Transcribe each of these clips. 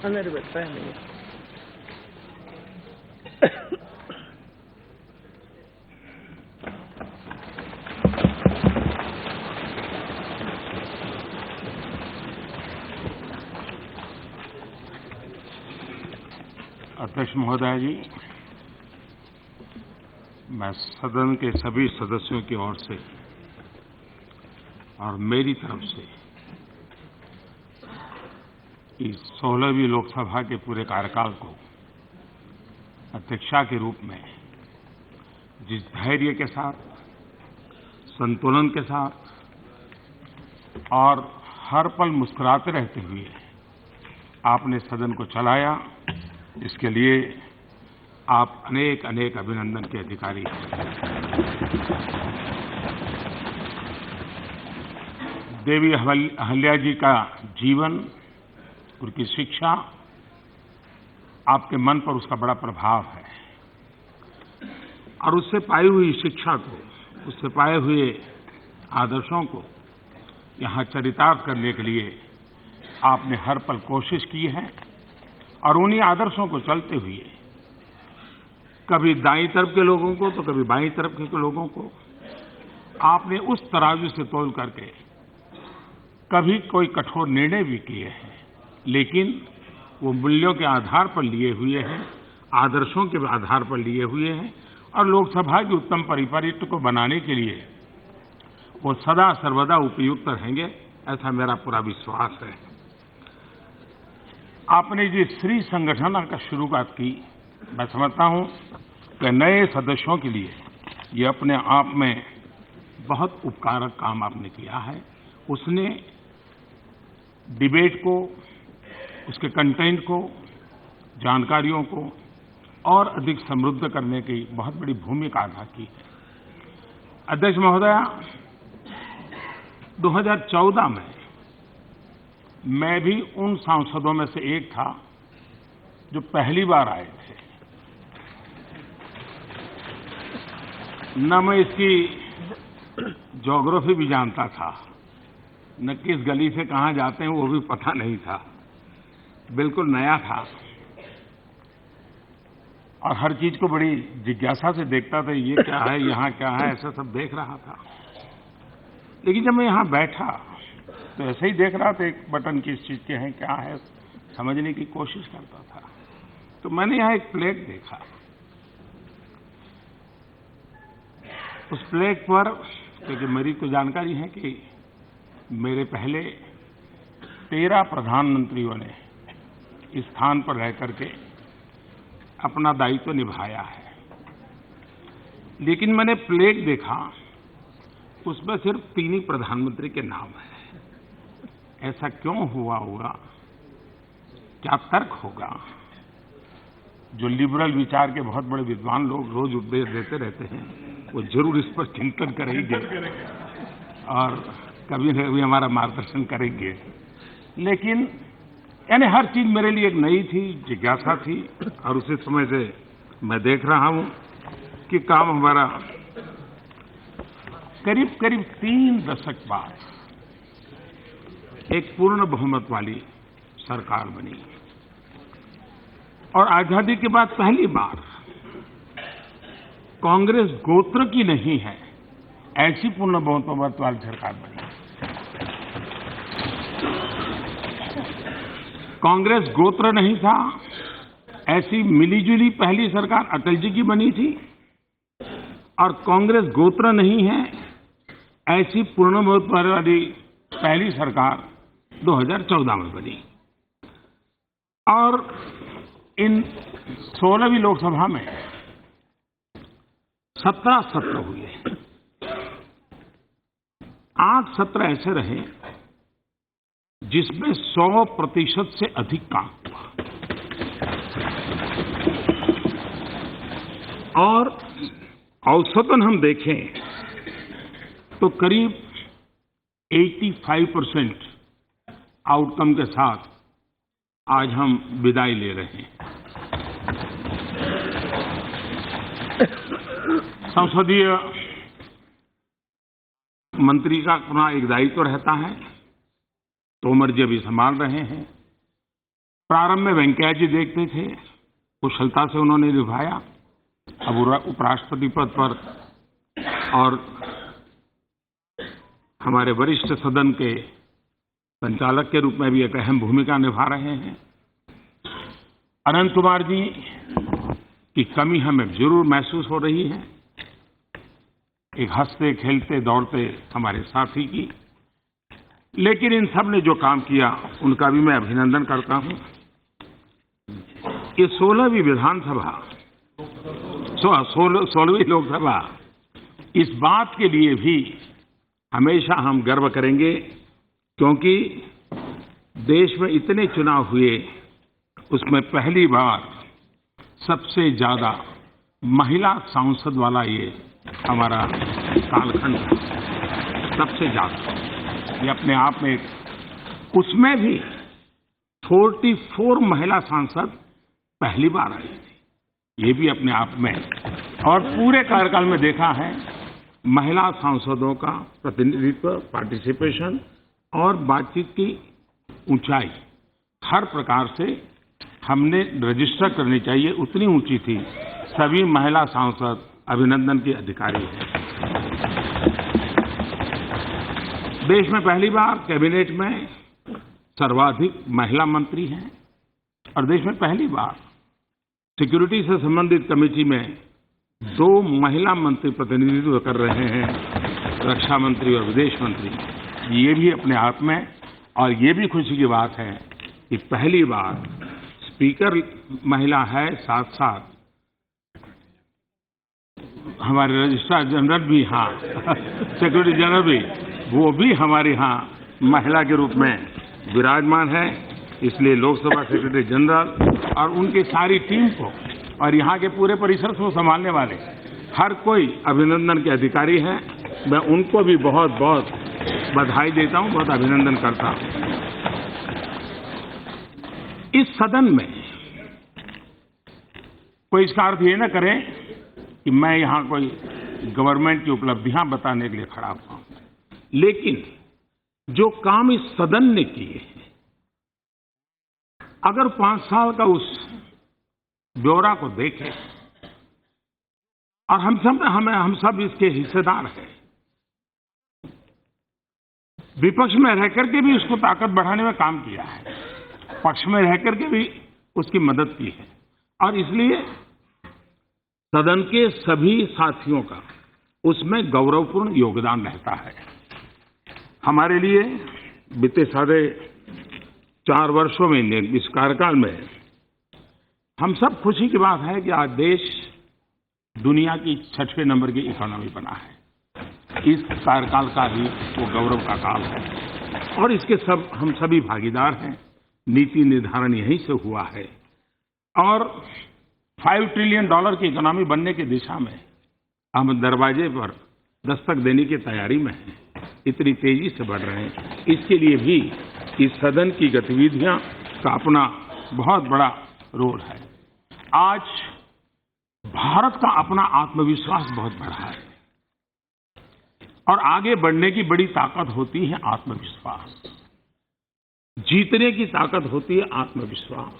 अंदर बैठता है नहीं। अध्यक्ष महोदय जी, मैं सदन के सभी सदस्यों की ओर से और मेरी तरफ से इस 16वीं लोकसभा के पूरे कार्यकाल को अध्यक्षा के रूप में जिस धैर्य के साथ, संतुलन के साथ और हर पल मुस्कुराते रहते हुए आपने सदन को चलाया, इसके लिए आप अनेक अनेक अभिनंदन के अधिकारी हैं। देवी अहल्या जी का जीवन, उनकी शिक्षा, आपके मन पर उसका बड़ा प्रभाव है और उससे पाई हुई शिक्षा को, उससे पाए हुए आदर्शों को यहाँ चरितार्थ करने के लिए आपने हर पल कोशिश की है और उन्हीं आदर्शों को चलते हुए कभी दाईं तरफ के लोगों को तो कभी बाईं तरफ के लोगों को आपने उस तराजू से तौल करके कभी कोई कठोर निर्णय भी किए हैं, लेकिन वो मूल्यों के आधार पर लिए हुए हैं, आदर्शों के आधार पर लिए हुए हैं और लोकसभा की उत्तम परिपाटी को बनाने के लिए वो सदा सर्वदा उपयुक्त रहेंगे, ऐसा मेरा पूरा विश्वास है। आपने जिस श्री संगठन का शुरुआत की, मैं समझता हूं कि नए सदस्यों के लिए ये अपने आप में बहुत उपकारक काम आपने किया है। उसने डिबेट को, उसके कंटेंट को, जानकारियों को और अधिक समृद्ध करने की बहुत बड़ी भूमिका अदा की है। अध्यक्ष महोदया, 2014 में मैं भी उन सांसदों में से एक था जो पहली बार आए थे। न मैं इसकी ज्योग्राफी भी जानता था, न किस गली से कहाँ जाते हैं वो भी पता नहीं था, बिल्कुल नया था और हर चीज को बड़ी जिज्ञासा से देखता था, ये क्या है, यहाँ क्या है, ऐसा सब देख रहा था। लेकिन जब मैं यहाँ बैठा तो ऐसे ही देख रहा था, एक बटन किस चीज के हैं, क्या है, समझने की कोशिश करता था। तो मैंने यहाँ एक प्लेट देखा। उस प्लेट पर, क्योंकि मेरी को जानकारी है कि मेरे पहले 13 प्रधानमंत्रियों ने इस स्थान पर रह करके अपना दायित्व निभाया है, लेकिन मैंने प्लेट देखा, उसमें सिर्फ 3 ही प्रधानमंत्री के नाम हैं। ऐसा क्यों हुआ होगा? क्या तर्क होगा? जो लिबरल विचार के बहुत बड़े विद्वान लोग रोज उपदेश देते रहते हैं, वो जरूर इस पर चिंतन करेंगे और कभी न कभी हमारा मार्गदर्शन करेंगे। लेकिन यानी हर चीज मेरे लिए एक नई थी, जिज्ञासा थी और उसी समय से मैं देख रहा हूं कि काम हमारा करीब करीब 3 दशक बाद एक पूर्ण बहुमत वाली सरकार बनी और आजादी के बाद पहली बार कांग्रेस गोत्र की नहीं है, ऐसी पूर्ण बहुमत वाली सरकार बनी। कांग्रेस गोत्र नहीं था, ऐसी मिलीजुली पहली सरकार अटल जी की बनी थी और कांग्रेस गोत्र नहीं है, ऐसी पूर्ण बहुमत वाली पहली सरकार 2014 में बनी। और इन 16वीं लोकसभा में 17 सत्र हुए। 8 सत्र ऐसे रहे जिसमें 100% से अधिक काम हुआ और औसतन हम देखें तो करीब 85% आउटकम के साथ आज हम विदाई ले रहे हैं। संसदीय मंत्री का अपना एक दायित्व रहता है, तोमर जी अभी संभाल रहे हैं। प्रारंभ में वेंकैया जी देखते थे, कुशलता से उन्होंने निभाया। अब उपराष्ट्रपति पद पर और हमारे वरिष्ठ सदन के संचालक के रूप में भी एक अहम भूमिका निभा रहे हैं। अनंत कुमार जी की कमी हमें जरूर महसूस हो रही है, एक हंसते खेलते दौड़ते हमारे साथी की, लेकिन इन सब ने जो काम किया उनका भी मैं अभिनंदन करता हूं। ये 16वीं विधानसभा 16वीं लोकसभा, इस बात के लिए भी हमेशा हम गर्व करेंगे क्योंकि देश में इतने चुनाव हुए, उसमें पहली बार सबसे ज्यादा महिला सांसद वाला ये हमारा कालखंड है, सबसे ज्यादा। ये अपने आप में, उसमें भी 44 महिला सांसद पहली बार आई थी, ये भी अपने आप में। और पूरे कार्यकाल में देखा है महिला सांसदों का प्रतिनिधित्व, पार्टिसिपेशन और बातचीत की ऊंचाई हर प्रकार से हमने रजिस्टर करनी चाहिए, उतनी ऊंची थी। सभी महिला सांसद अभिनंदन के अधिकारी हैं। देश में पहली बार कैबिनेट में सर्वाधिक महिला मंत्री हैं और देश में पहली बार सिक्योरिटी से संबंधित कमेटी में 2 महिला मंत्री प्रतिनिधित्व कर रहे हैं, रक्षा मंत्री और विदेश मंत्री। ये भी अपने आप में, और ये भी खुशी की बात है कि पहली बार स्पीकर महिला है, साथ साथ हमारे रजिस्ट्रार जनरल भी, हाँ सिक्योरिटी जनरल भी, वो भी हमारे यहाँ महिला के रूप में विराजमान है। इसलिए लोकसभा सेक्रेटरी जनरल और उनकी सारी टीम को और यहाँ के पूरे परिसर को संभालने वाले हर कोई अभिनंदन के अधिकारी हैं। मैं उनको भी बहुत बहुत बधाई देता हूँ, बहुत अभिनंदन करता हूँ। इस सदन में कोई इसका अर्थ ये न करे कि मैं यहाँ कोई गवर्नमेंट की उपलब्धियां बताने के लिए खड़ा हुआ हूं, लेकिन जो काम इस सदन ने किए, अगर 5 साल का उस ब्यौरा को देखें, और हम सब इसके हिस्सेदार हैं, विपक्ष में रहकर के भी उसको ताकत बढ़ाने में काम किया है, पक्ष में रहकर के भी उसकी मदद की है, और इसलिए सदन के सभी साथियों का उसमें गौरवपूर्ण योगदान रहता है। हमारे लिए बीते 4.5 वर्षों में, इस कार्यकाल में, हम सब खुशी की बात है कि आज देश दुनिया की 6वें नंबर की इकोनॉमी बना है। इस कार्यकाल का ही वो गौरव का काल है और इसके हम सभी भागीदार हैं। नीति निर्धारण यहीं से हुआ है और $5 ट्रिलियन की इकोनॉमी बनने की दिशा में हम दरवाजे पर दस्तक देने की तैयारी में हैं। इतनी तेजी से बढ़ रहे हैं, इसके लिए भी इस सदन की गतिविधियां का अपना बहुत बड़ा रोल है। आज भारत का अपना आत्मविश्वास बहुत बढ़ा है और आगे बढ़ने की बड़ी ताकत होती है आत्मविश्वास, जीतने की ताकत होती है आत्मविश्वास,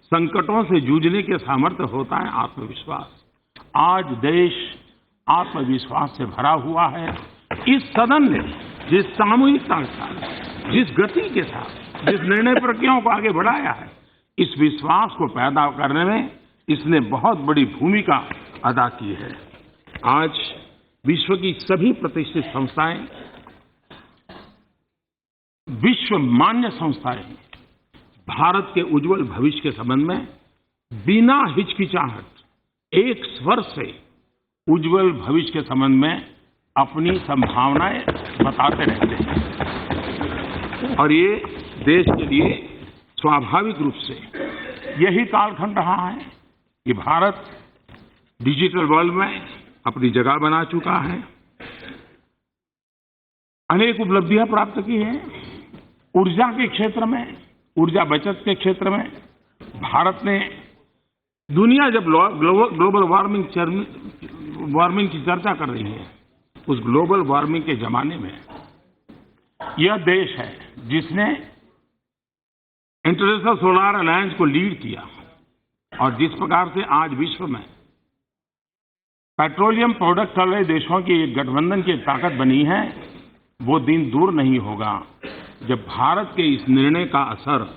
संकटों से जूझने के सामर्थ्य होता है आत्मविश्वास। आज देश आत्मविश्वास से भरा हुआ है। इस सदन ने जिस सामूहिकता के साथ, जिस गति के साथ, जिस निर्णय प्रक्रियाओं को आगे बढ़ाया है, इस विश्वास को पैदा करने में इसने बहुत बड़ी भूमिका अदा की है। आज विश्व की सभी प्रतिष्ठित संस्थाएं, विश्व मान्य संस्थाएं भारत के उज्जवल भविष्य के संबंध में बिना हिचकिचाहट एक स्वर से उज्जवल भविष्य के संबंध में अपनी संभावनाएं बताते रहते हैं और ये देश के लिए स्वाभाविक रूप से यही कालखंड रहा है कि भारत डिजिटल वर्ल्ड में अपनी जगह बना चुका है, अनेक उपलब्धियां प्राप्त की हैं। ऊर्जा के क्षेत्र में, ऊर्जा बचत के क्षेत्र में भारत ने, दुनिया जब ग्लोबल वार्मिंग की चर्चा कर रही है, उस ग्लोबल वार्मिंग के जमाने में यह देश है जिसने इंटरनेशनल सोलर अलायंस को लीड किया, और जिस प्रकार से आज विश्व में पेट्रोलियम प्रोडक्ट वाले देशों की एक गठबंधन की ताकत बनी है, वो दिन दूर नहीं होगा जब भारत के इस निर्णय का असर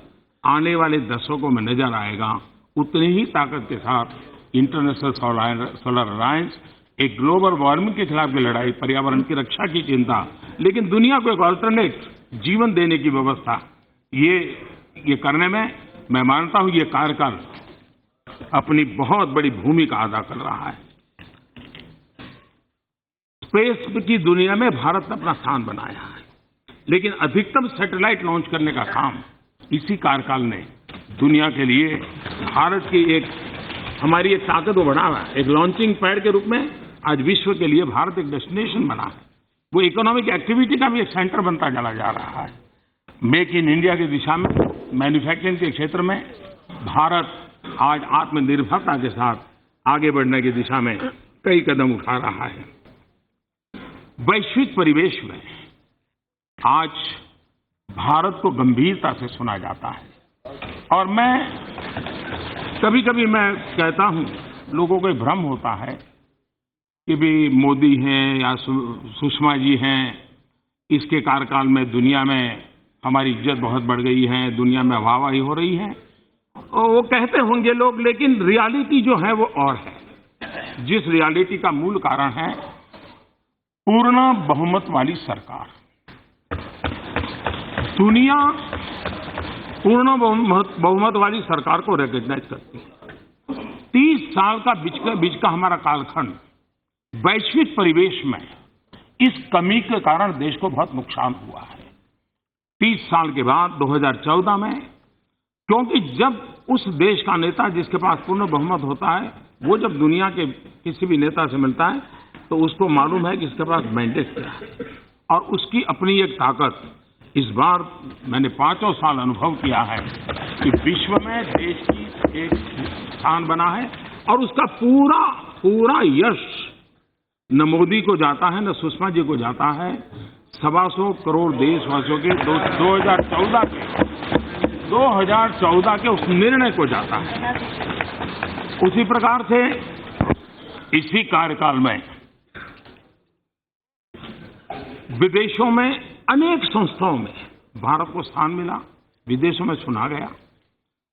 आने वाले दशकों में नजर आएगा। उतनी ही ताकत के साथ इंटरनेशनल सोलर अलायंस एक ग्लोबल वार्मिंग के खिलाफ की लड़ाई, पर्यावरण की रक्षा की चिंता, लेकिन दुनिया को एक अल्टरनेट जीवन देने की व्यवस्था, ये करने में मैं मानता हूं ये कार्यकाल अपनी बहुत बड़ी भूमिका अदा कर रहा है। स्पेस की दुनिया में भारत ने अपना स्थान बनाया है, लेकिन अधिकतम सैटेलाइट लॉन्च करने का काम इसी कार्यकाल ने दुनिया के लिए भारत की हमारी एक ताकत को बढ़ावा है। एक लॉन्चिंग पैड के रूप में आज विश्व के लिए भारत एक डेस्टिनेशन बना है। वो इकोनॉमिक एक्टिविटी का भी एक सेंटर बनता चला जा रहा है। मेक इन इंडिया की दिशा में, मैन्युफैक्चरिंग के क्षेत्र में भारत आज आत्मनिर्भरता के साथ आगे बढ़ने की दिशा में कई कदम उठा रहा है। वैश्विक परिवेश में आज भारत को गंभीरता से सुना जाता है, और कभी कभी मैं कहता हूं, लोगों को एक भ्रम होता है कि भी मोदी हैं या सुषमा जी हैं, इसके कार्यकाल में दुनिया में हमारी इज्जत बहुत बढ़ गई है, दुनिया में वाहवाही हो रही है, और वो कहते होंगे लोग, लेकिन रियलिटी जो है वो और है। जिस रियलिटी का मूल कारण है पूर्ण बहुमत वाली सरकार। दुनिया पूर्ण बहुमत वाली सरकार को रिकॉग्नाइज करती है। 30 साल का बीच का हमारा कालखंड वैश्विक परिवेश में इस कमी के कारण देश को बहुत नुकसान हुआ है। 30 साल के बाद 2014 में, क्योंकि जब उस देश का नेता जिसके पास पूर्ण बहुमत होता है, वो जब दुनिया के किसी भी नेता से मिलता है तो उसको मालूम है कि इसके पास मैंडेट क्या है, और उसकी अपनी एक ताकत। इस बार मैंने 5 साल अनुभव किया है कि विश्व में देश की एक स्थान बना है, और उसका पूरा यश न मोदी को जाता है न सुषमा जी को जाता है, 125 करोड़ देशवासियों के 2014 के उस निर्णय को जाता है। उसी प्रकार से इसी कार्यकाल में विदेशों में अनेक संस्थाओं में भारत को स्थान मिला, विदेशों में सुना गया।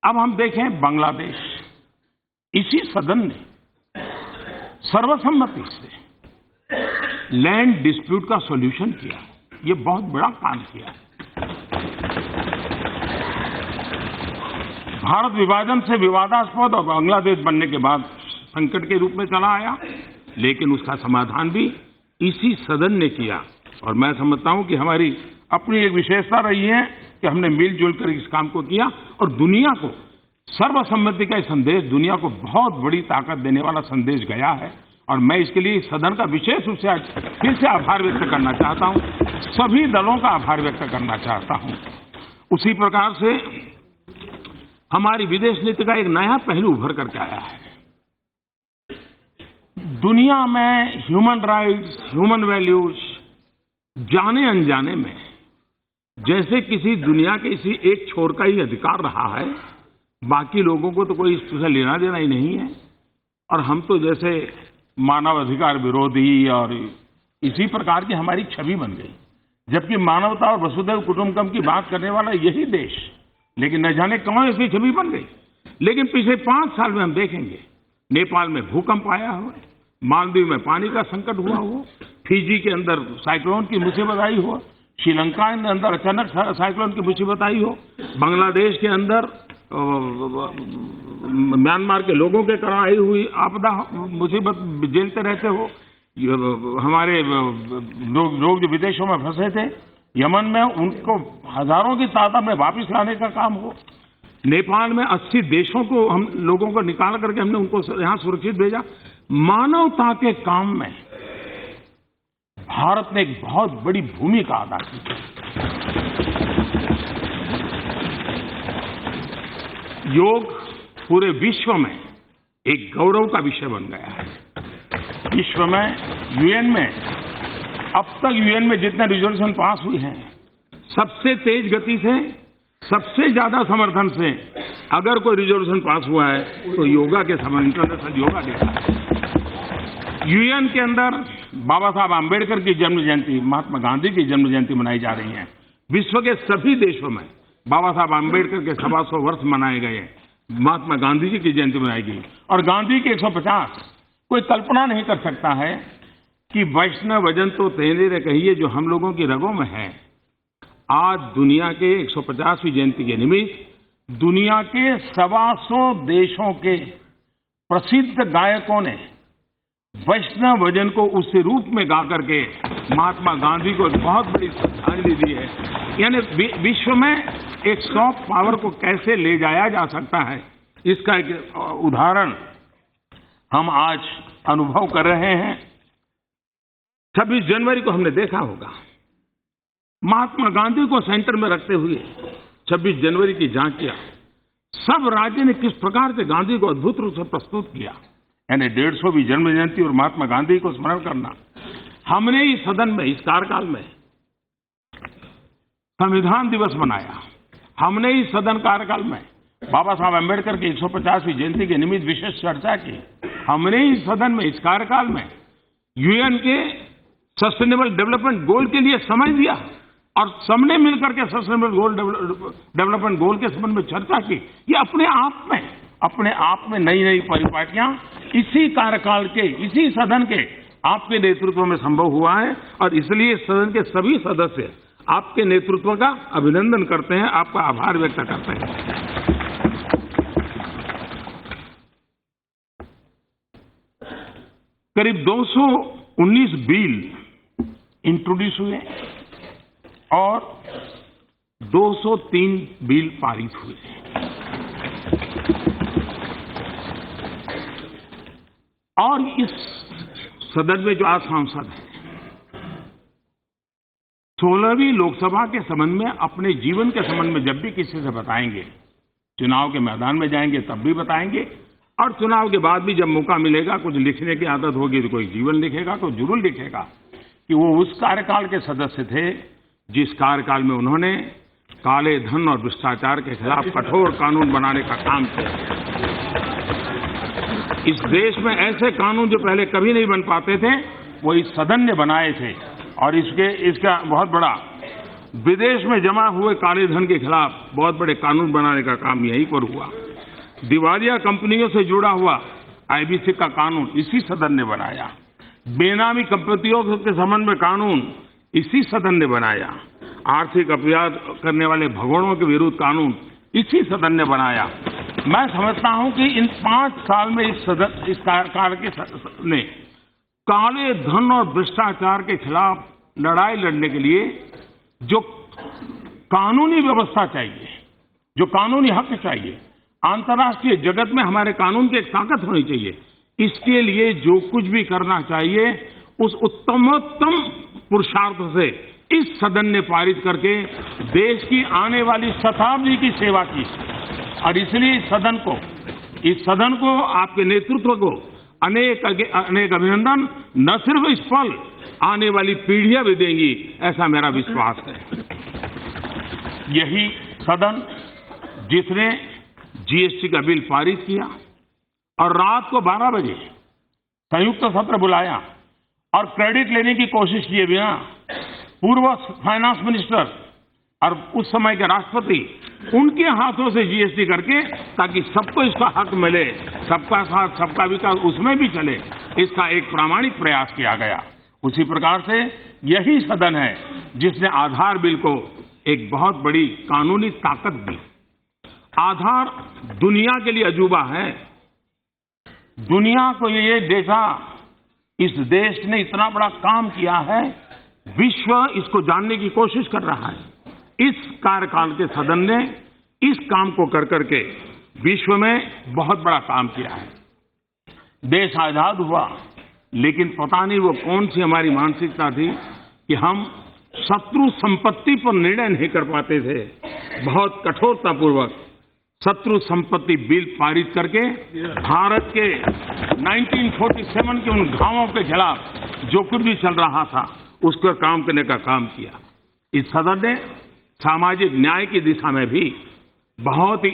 अब हम देखें बांग्लादेश, इसी सदन ने सर्वसम्मति से लैंड डिस्प्यूट का सॉल्यूशन किया। ये बहुत बड़ा काम किया है। भारत विभाजन से विवादास्पद और बांग्लादेश बनने के बाद संकट के रूप में चला आया, लेकिन उसका समाधान भी इसी सदन ने किया। और मैं समझता हूं कि हमारी अपनी एक विशेषता रही है कि हमने मिलजुल कर इस काम को किया, और दुनिया को सर्वसम्मति का संदेश, दुनिया को बहुत बड़ी ताकत देने वाला संदेश गया है। और मैं इसके लिए सदन का विशेष रूप से आज फिर से आभार व्यक्त करना चाहता हूं, सभी दलों का आभार व्यक्त करना चाहता हूं। उसी प्रकार से हमारी विदेश नीति का एक नया पहलू उभर करके आया है। दुनिया में ह्यूमन राइट्स, ह्यूमन वैल्यूज जाने अनजाने में जैसे किसी दुनिया के किसी एक छोर का ही अधिकार रहा है, बाकी लोगों को तो कोई इससे लेना देना ही नहीं है। और हम तो जैसे मानव अधिकार विरोधी और इसी प्रकार की हमारी छवि बन गई, जबकि मानवता और वसुधैव कुटुंबकम की बात करने वाला यही देश, लेकिन न जाने कौन ऐसी छवि बन गई। लेकिन पिछले 5 साल में हम देखेंगे, नेपाल में भूकंप आया हो, मालदीव में पानी का संकट हुआ हो, फिजी के अंदर साइक्लोन की मुसीबत आई हो, श्रीलंका के अंदर अचानक साइक्लोन की मुसीबत आई हो, बांग्लादेश के अंदर म्यांमार के लोगों के कारण आई हुई आपदा मुसीबत झेलते रहते हो, हमारे लोग जो विदेशों में फंसे थे यमन में, उनको हजारों की तादाद में वापस लाने का काम हो, नेपाल में 80 देशों को हम लोगों को निकाल करके हमने उनको यहां सुरक्षित भेजा। मानवता के काम में भारत ने एक बहुत बड़ी भूमिका अदा की। योग पूरे विश्व में एक गौरव का विषय बन गया है। विश्व में यूएन में अब तक यूएन में जितने रिजोल्यूशन पास हुई हैं, सबसे तेज गति से सबसे ज्यादा समर्थन से अगर कोई रिजोल्यूशन पास हुआ है तो योगा के संबंध इंटरनेशनल योगा डे है। यूएन के अंदर बाबा साहब आम्बेडकर की जन्म जयंती, महात्मा गांधी की जन्म जयंती मनाई जा रही है। विश्व के सभी देशों में बाबा साहब आम्बेडकर के 125 वर्ष मनाए गए, महात्मा गांधी जी की जयंती मनाई गई और गांधी के 150। कोई कल्पना नहीं कर सकता है कि वैष्णव वजन तो तेरे रे कहिए जो हम लोगों की रगों में है। आज दुनिया के 150वीं जयंती के निमित्त दुनिया के 125 देशों के प्रसिद्ध गायकों ने वैष्णव वजन को उस रूप में गा करके महात्मा गांधी को एक बहुत बड़ी श्रद्धांजलि दी है। यानी विश्व में एक सॉफ्ट पावर को कैसे ले जाया जा सकता है, इसका एक उदाहरण हम आज अनुभव कर रहे हैं। 26 जनवरी को हमने देखा होगा, महात्मा गांधी को सेंटर में रखते हुए 26 जनवरी की झांकियां सब राज्य ने किस प्रकार से गांधी को अद्भुत रूप से प्रस्तुत किया। यानी 150वीं जन्म जयंती और महात्मा गांधी को स्मरण करना। हमने इस सदन में इस कार्यकाल में संविधान दिवस मनाया। हमने इस सदन कार्यकाल में बाबा साहब अम्बेडकर की 150वीं जयंती के निमित्त विशेष चर्चा की। हमने इस सदन में इस कार्यकाल में यूएन के सस्टेनेबल डेवलपमेंट गोल के लिए समय दिया और सबने मिलकर के सस्टेनेबल डेवलपमेंट गोल के संबंध में चर्चा की। ये अपने आप में नई नई परिपाटियां इसी कार्यकाल के, इसी सदन के आपके नेतृत्व में संभव हुआ है और इसलिए सदन के सभी सदस्य आपके नेतृत्व का अभिनंदन करते हैं, आपका आभार व्यक्त करते हैं। करीब 219 बिल इंट्रोड्यूस हुए और 203 बिल पारित हुए। और इस सदन में जो आज सांसद हैं 16वीं लोकसभा के संबंध में अपने जीवन के संबंध में जब भी किसी से बताएंगे, चुनाव के मैदान में जाएंगे तब भी बताएंगे और चुनाव के बाद भी जब मौका मिलेगा, कुछ लिखने की आदत होगी तो कोई जीवन लिखेगा, कोई जरूर लिखेगा कि वो उस कार्यकाल के सदस्य थे जिस कार्यकाल में उन्होंने काले धन और भ्रष्टाचार के खिलाफ कठोर कानून बनाने का काम किया। इस देश में ऐसे कानून जो पहले कभी नहीं बन पाते थे वो इस सदन ने बनाए थे और इसका बहुत बड़ा विदेश में जमा हुए काले धन के खिलाफ बहुत बड़े कानून बनाने का काम यहीं पर हुआ। दिवालिया कंपनियों से जुड़ा हुआ आईबीसी का कानून इसी सदन ने बनाया। बेनामी कंपनियों के संबंध में कानून इसी सदन ने बनाया। आर्थिक अपराध करने वाले भगोड़ों के विरुद्ध कानून इसी सदन ने बनाया। मैं समझता हूं कि इन 5 साल में इस कार्यकाल के ने काले धन और भ्रष्टाचार के खिलाफ लड़ाई लड़ने के लिए जो कानूनी व्यवस्था चाहिए, जो कानूनी हक चाहिए, अंतर्राष्ट्रीय जगत में हमारे कानून की एक ताकत होनी चाहिए, इसके लिए जो कुछ भी करना चाहिए उस उत्तमोत्तम पुरुषार्थ से इस सदन ने पारित करके देश की आने वाली शताब्दी की सेवा की। और इसलिए इस सदन को आपके नेतृत्व को अनेक अभिनंदन। न सिर्फ इस पल, आने वाली पीढ़ियां भी देंगी, ऐसा मेरा विश्वास है। यही सदन जिसने जीएसटी का बिल पारित किया और रात को 12 बजे संयुक्त सत्र बुलाया और क्रेडिट लेने की कोशिश किए बिना पूर्व फाइनेंस मिनिस्टर और उस समय के राष्ट्रपति उनके हाथों से जीएसटी करके ताकि सबको इसका हक मिले, सबका साथ सबका विकास उसमें भी चले, इसका एक प्रामाणिक प्रयास किया गया। उसी प्रकार से यही सदन है जिसने आधार बिल को एक बहुत बड़ी कानूनी ताकत दी। आधार दुनिया के लिए अजूबा है। दुनिया को ये देखा, इस देश ने इतना बड़ा काम किया है, विश्व इसको जानने की कोशिश कर रहा है। इस कार्यकाल के सदन ने इस काम को कर करके विश्व में बहुत बड़ा काम किया है। देश आजाद हुआ, लेकिन पता नहीं वो कौन सी हमारी मानसिकता थी कि हम शत्रु संपत्ति पर निर्णय नहीं कर पाते थे। बहुत कठोरतापूर्वक शत्रु संपत्ति बिल पारित करके भारत के 1947 के उन घावों के खिलाफ जो कुछ भी चल रहा था उसको काम करने का काम किया। इस सदन ने सामाजिक न्याय की दिशा में भी बहुत ही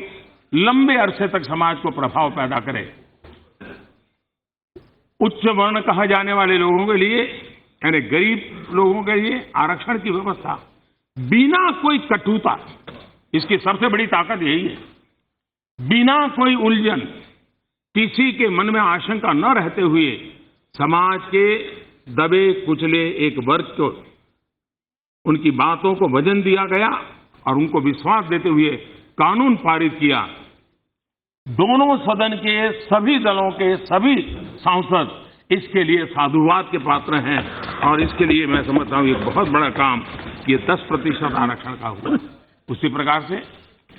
लंबे अरसे तक समाज को प्रभाव पैदा करे। उच्च वर्ण कहा जाने वाले लोगों के लिए, यानी गरीब लोगों के लिए आरक्षण की व्यवस्था बिना कोई कटुता, इसकी सबसे बड़ी ताकत यही है, बिना कोई उलझन, किसी के मन में आशंका न रहते हुए समाज के दबे कुचले एक वर्ग को उनकी बातों को वजन दिया गया और उनको विश्वास देते हुए कानून पारित किया। दोनों सदन के सभी दलों के सभी सांसद इसके लिए साधुवाद के पात्र हैं और इसके लिए मैं समझता हूं ये बहुत बड़ा काम ये 10% आरक्षण का हुआ। उसी प्रकार से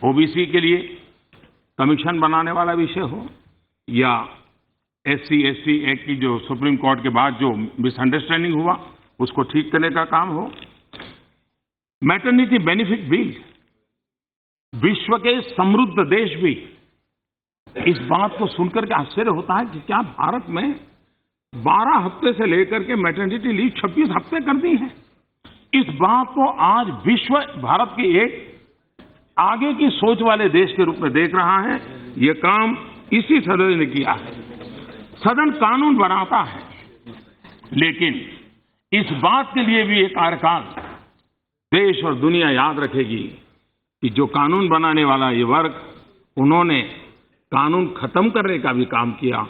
ओबीसी के लिए कमीशन बनाने वाला विषय हो या SC/ST एक्ट की जो सुप्रीम कोर्ट के बाद जो मिसअंडरस्टैंडिंग हुआ उसको ठीक करने का काम हो, मैटरनिटी बेनिफिट बिल, विश्व के समृद्ध देश भी इस बात को सुनकर के आश्चर्य होता है कि क्या भारत में 12 हफ्ते से लेकर के मैटरनिटी लीव 26 हफ्ते कर दी है। इस बात को आज विश्व भारत की एक आगे की सोच वाले देश के रूप में देख रहा है। ये काम इसी सदन ने किया है। सदन कानून बनाता है, लेकिन इस बात के लिए भी एक कार्यकाल देश और दुनिया याद रखेगी कि जो कानून बनाने वाला ये वर्ग, उन्होंने कानून खत्म करने का भी काम किया।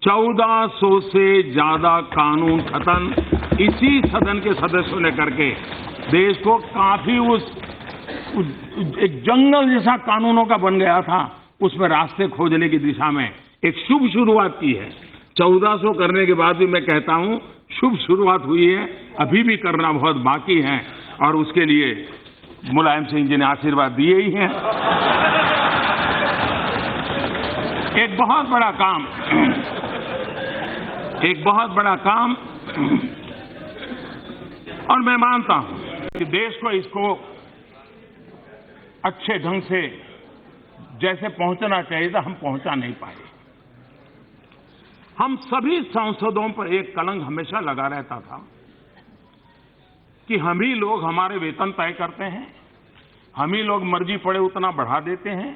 1400 से ज्यादा कानून खत्म इसी सदन के सदस्यों ने करके देश को काफी उस एक जंगल जैसा कानूनों का बन गया था, उसमें रास्ते खोजने की दिशा में एक शुभ शुरुआत की है। 1400 करने के बाद भी मैं कहता हूं शुभ शुरुआत हुई है, अभी भी करना बहुत बाकी है और उसके लिए मुलायम सिंह जी ने आशीर्वाद दिए ही हैं। एक बहुत बड़ा काम और मैं मानता हूं कि देश को इसको अच्छे ढंग से जैसे पहुंचना चाहिए था, हम पहुंचा नहीं पाए। हम सभी सांसदों पर एक कलंक हमेशा लगा रहता था कि हम ही लोग हमारे वेतन तय करते हैं, हम ही लोग मर्जी पड़े उतना बढ़ा देते हैं,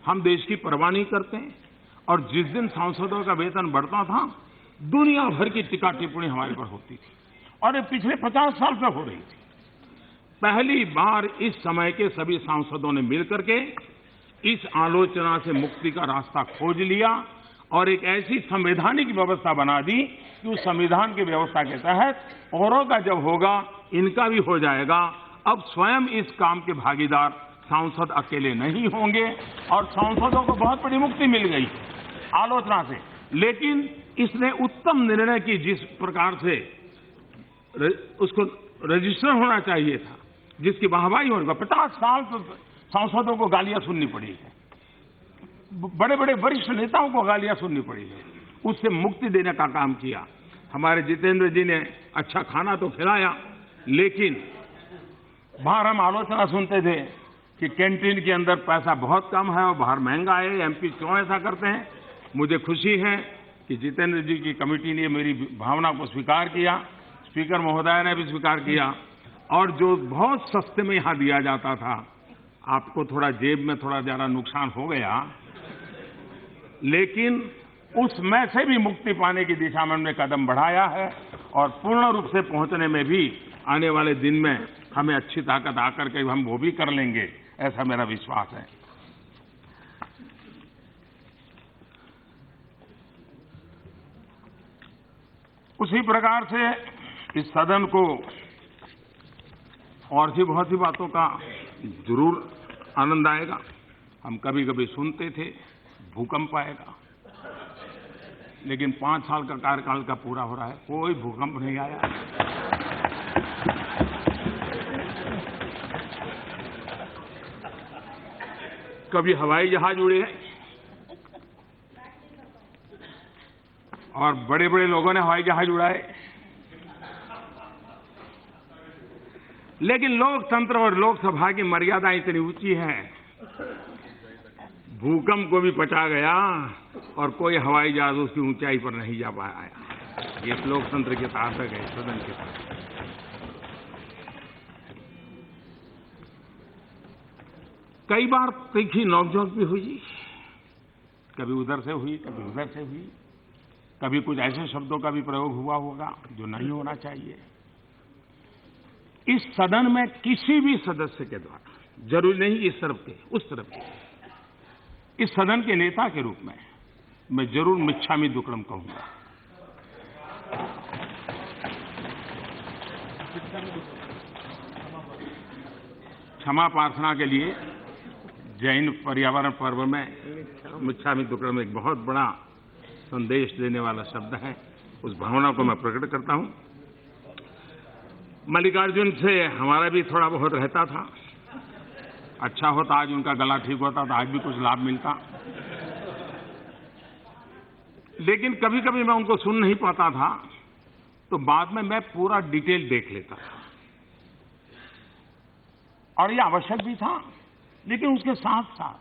हम देश की परवाह नहीं करते हैं। और जिस दिन सांसदों का वेतन बढ़ता था, दुनिया भर की टीका टिप्पणी हमारे पर होती थी और ये पिछले 50 साल से हो रही थी। पहली बार इस समय के सभी सांसदों ने मिलकर के इस आलोचना से मुक्ति का रास्ता खोज लिया और एक ऐसी संवैधानिक व्यवस्था बना दी कि उस संविधान की व्यवस्था के तहत औरों का जब होगा, इनका भी हो जाएगा। अब स्वयं इस काम के भागीदार सांसद अकेले नहीं होंगे और सांसदों को बहुत बड़ी मुक्ति मिल गई आलोचना से। लेकिन इसने उत्तम निर्णय की, जिस प्रकार से उसको रजिस्टर होना चाहिए था, जिसकी वाहवाही होगा। 50 साल तो सांसदों को गालियां सुननी पड़ी है, बड़े बड़े वरिष्ठ नेताओं को गालियां सुननी पड़ी है, उससे मुक्ति देने का काम किया। हमारे जितेंद्र जी ने अच्छा खाना तो खिलाया, लेकिन बाहर हम आलोचना सुनते थे कि कैंटीन के अंदर पैसा बहुत कम है और बाहर महंगा है, एमपी क्यों ऐसा करते हैं। मुझे खुशी है कि जितेंद्र जी की कमेटी ने मेरी भावना को स्वीकार किया, स्पीकर महोदय ने भी स्वीकार किया और जो बहुत सस्ते में यहां दिया जाता था, आपको थोड़ा जेब में थोड़ा ज्यादा नुकसान हो गया, लेकिन उसमें से भी मुक्ति पाने की दिशा में हमने कदम बढ़ाया है और पूर्ण रूप से पहुंचने में भी आने वाले दिन में हमें अच्छी ताकत आकर के हम वो भी कर लेंगे, ऐसा मेरा विश्वास है। उसी प्रकार से इस सदन को और भी बहुत सी बातों का जरूर आनंद आएगा। हम कभी कभी सुनते थे भूकंप आएगा, लेकिन 5 साल का कार्यकाल का पूरा हो रहा है, कोई भूकंप नहीं आया। कभी हवाई जहाज उड़े और बड़े बड़े लोगों ने हवाई जहाज उड़ाए, लेकिन लोकतंत्र और लोकसभा की मर्यादा इतनी ऊंची है, भूकंप को भी पचा गया और कोई हवाई जहाज उसकी ऊंचाई पर नहीं जा पाया। ये लोकतंत्र की ताकत है, सदन की ताकत। कई बार तीखी नोकझोंक भी हुई, कभी उधर से हुई, कभी उधर से हुई, कभी कुछ ऐसे शब्दों का भी प्रयोग हुआ होगा जो नहीं होना चाहिए। इस सदन में किसी भी सदस्य के द्वारा, जरूरी नहीं इस तरफ के, उस तरफ के, इस सदन के नेता के रूप में मैं जरूर मिच्छामि दुक्कडम कहूंगा। क्षमा प्रार्थना के लिए जैन पर्यावरण पर्व में मिच्छामि दुक्कडम एक बहुत बड़ा संदेश देने वाला शब्द है। उस भावना को मैं प्रकट करता हूं। मल्लिकार्जुन से हमारा भी थोड़ा बहुत रहता था। अच्छा होता आज उनका गला ठीक होता तो आज भी कुछ लाभ मिलता, लेकिन कभी कभी मैं उनको सुन नहीं पाता था, तो बाद में मैं पूरा डिटेल देख लेता था और ये आवश्यक भी था। लेकिन उसके साथ साथ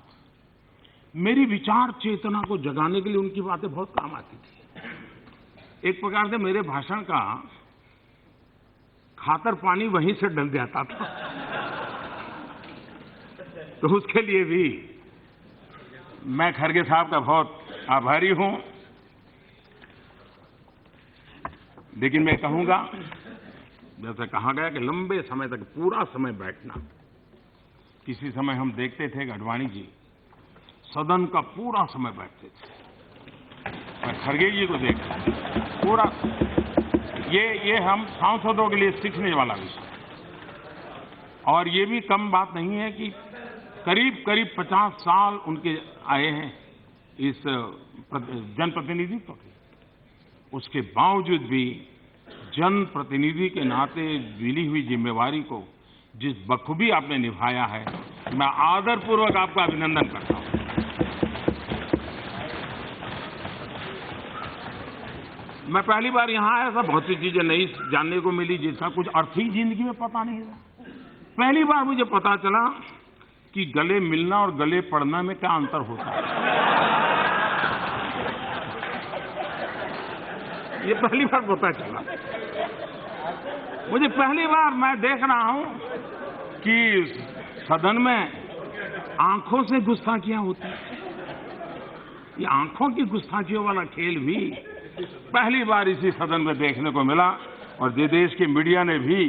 मेरी विचार चेतना को जगाने के लिए उनकी बातें बहुत काम आती थी। एक प्रकार से मेरे भाषण का खातर पानी वहीं से डल जाता था। तो उसके लिए भी मैं खरगे साहब का बहुत आभारी हूं। लेकिन मैं कहूंगा, जैसे कहा गया कि लंबे समय तक पूरा समय बैठना। किसी समय हम देखते थे कि अडवाणी जी सदन का पूरा समय बैठते थे। मैं खरगे जी को देखता पूरा, ये हम सांसदों के लिए सीखने वाला विषय है। और ये भी कम बात नहीं है कि करीब करीब 50 साल उनके आए हैं इस जनप्रतिनिधित्व के। उसके बावजूद भी जनप्रतिनिधि के नाते मिली हुई जिम्मेवारी को जिस बखूबी आपने निभाया है, मैं आदरपूर्वक आपका अभिनंदन करता हूं। मैं पहली बार यहां आया था, बहुत सी चीजें नई जानने को मिली जिसका कुछ अर्थ ही जिंदगी में पता नहीं था। पहली बार मुझे पता चला कि गले मिलना और गले पड़ना में क्या अंतर होता है। ये पहली बार पता चला मुझे। पहली बार मैं देख रहा हूं कि सदन में आंखों से गुस्ताखियां होती हैं। ये आंखों की गुस्ताखियों वाला खेल भी पहली बार इसी सदन में देखने को मिला और देश के मीडिया ने भी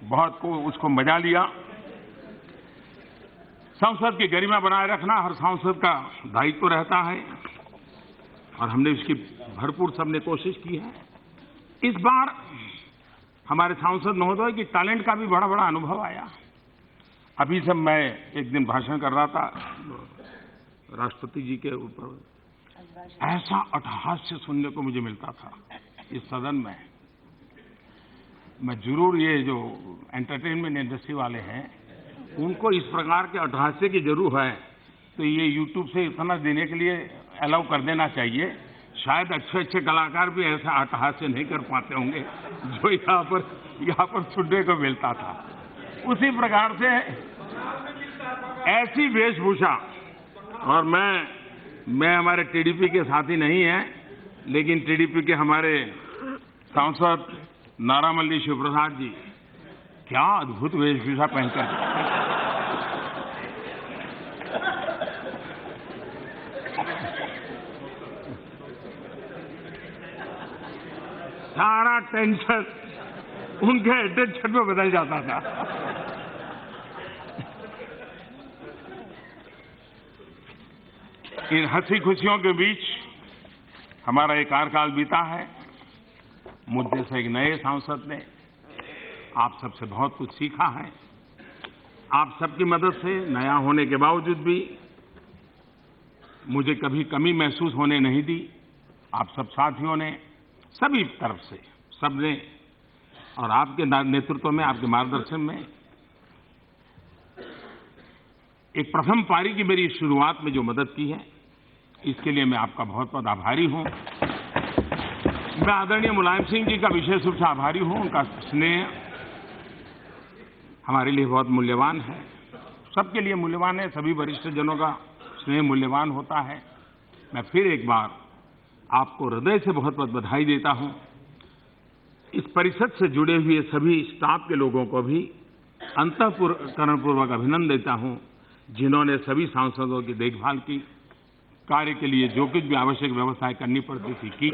बहुत को उसको मजा लिया। संसद की गरिमा बनाए रखना हर सांसद का दायित्व रहता है और हमने इसकी भरपूर सबने कोशिश की है। इस बार हमारे सांसद महोदय की टैलेंट का भी बड़ा बड़ा अनुभव आया। अभी सब मैं एक दिन भाषण कर रहा था राष्ट्रपति जी के ऊपर, ऐसा अट्टहास्य सुनने को मुझे मिलता था इस सदन में। मैं जरूर ये जो एंटरटेनमेंट इंडस्ट्री वाले हैं उनको इस प्रकार के अट्टहास्य की जरूर है, तो ये यूट्यूब से इतना देने के लिए अलाउ कर देना चाहिए। शायद अच्छे अच्छे कलाकार भी ऐसा अट्टहास्य नहीं कर पाते होंगे जो यहाँ पर सुनने को मिलता था। उसी प्रकार से ऐसी वेशभूषा, और मैं हमारे टीडीपी के साथी नहीं हैं, लेकिन टीडीपी के हमारे सांसद नारामल्ली शिवप्रसाद जी क्या अद्भुत वेशभूषा पहनकर सारा टेंशन उनके अटेंशन में बदल जाता था। इन हंसी खुशियों के बीच हमारा एक कार्यकाल बीता है। मुझे से एक नए सांसद ने आप सबसे बहुत कुछ सीखा है। आप सबकी मदद से नया होने के बावजूद भी मुझे कभी कमी महसूस होने नहीं दी। आप सब साथियों ने सभी तरफ से सबने, और आपके नेतृत्व में, आपके मार्गदर्शन में एक प्रथम पारी की मेरी शुरुआत में जो मदद की है, इसके लिए मैं आपका बहुत बहुत आभारी हूं। मैं आदरणीय मुलायम सिंह जी का विशेष रूप से आभारी हूं। उनका स्नेह हमारे लिए बहुत मूल्यवान है, सबके लिए मूल्यवान है। सभी वरिष्ठ जनों का स्नेह मूल्यवान होता है। मैं फिर एक बार आपको हृदय से बहुत बहुत बधाई देता हूं। इस परिषद से जुड़े हुए सभी स्टाफ के लोगों को भी अंतःकरणपूर्वक अभिनंदन देता हूं जिन्होंने सभी सांसदों की देखभाल की, कार्य के लिए जो कुछ भी आवश्यक व्यवस्थाएं करनी पड़ती थी की,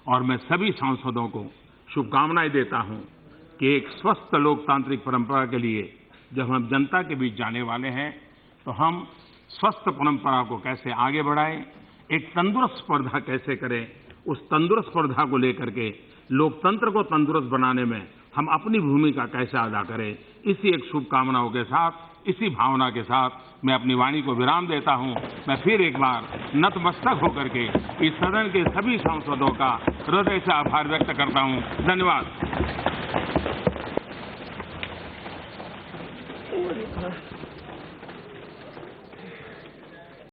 और मैं सभी सांसदों को शुभकामनाएं देता हूं कि एक स्वस्थ लोकतांत्रिक परंपरा के लिए जब हम जनता के बीच जाने वाले हैं तो हम स्वस्थ परंपरा को कैसे आगे बढ़ाएं, एक तंदुरुस्त स्पर्धा कैसे करें, उस तंदुरुस्त स्पर्धा को लेकर के लोकतंत्र को तंदुरुस्त बनाने में हम अपनी भूमिका कैसे अदा करें, इसी एक शुभकामनाओं के साथ, इसी भावना के साथ मैं अपनी वाणी को विराम देता हूं। मैं फिर एक बार नतमस्तक होकर के इस सदन के सभी सांसदों का हृदय से आभार व्यक्त करता हूं। धन्यवाद।